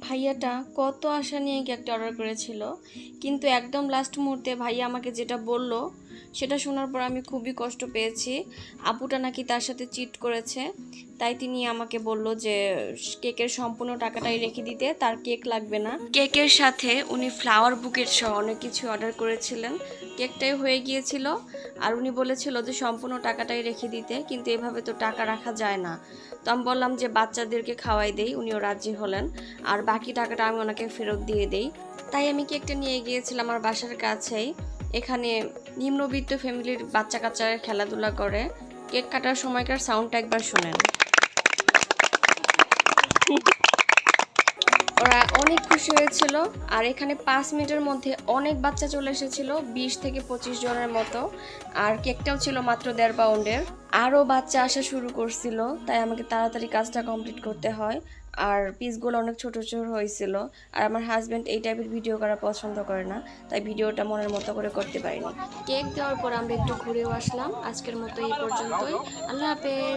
ভাইয়াটা কত আশা নিয়ে কেকটা অর্ডার করেছিল, কিন্তু একদম লাস্ট মুহূর্তে ভাইয়া আমাকে যেটা বলল সেটা শোনার পর আমি খুবই কষ্ট পেয়েছি। আপুটা নাকি তার সাথে চিট করেছে, তাই তিনি আমাকে বলল যে কেকের সম্পূর্ণ টাকাটাই রেখে দিতে, তার কেক লাগবে না। কেকের সাথে উনি ফ্লাওয়ার বুকেট সহ অনেক কিছু অর্ডার করেছিলেন, কেকটাই হয়ে গিয়েছিল। আর উনি বলেছিল যে সম্পূর্ণ টাকাটাই রেখে দিতে, কিন্তু এভাবে তো টাকা রাখা যায় না। তো আমি বললাম যে বাচ্চাদেরকে খাওয়াই দেই, উনিও রাজি হলেন। আর বাকি টাকাটা আমি ওনাকে ফেরত দিয়ে দেই। তাই আমি কেকটা নিয়ে গিয়েছিলাম আমার বাসার কাছেই। এখানে নিম্নবিত্ত ফ্যামিলির বাচ্চা কাচ্চারা খেলাধুলা করে। কেক কাটার সময়কার সাউন্ডটা একবার শুনেন। ওরা অনেক খুশি হয়েছিল। আর এখানে 5 মিনিটের মধ্যে অনেক বাচ্চা চলে এসেছিল, 20 থেকে 25 জনের মতো। আর কেকটাও ছিল মাত্র 1.5 পাউন্ডের। আরও বাচ্চা আসা শুরু করছিল, তাই আমাকে তাড়াতাড়ি কাজটা কমপ্লিট করতে হয়। আর পিসগুলো অনেক ছোট ছোট হয়েছিল। আর আমার হাজব্যান্ড এই টাইপের ভিডিও করা পছন্দ করে না, তাই ভিডিওটা মনের মতো করে করতে পারিনি। কেক দেওয়ার পর আমরা একটু ঘুরেও আসলাম। আজকের মতো এই পর্যন্তই। আল্লাহ হাফেজ।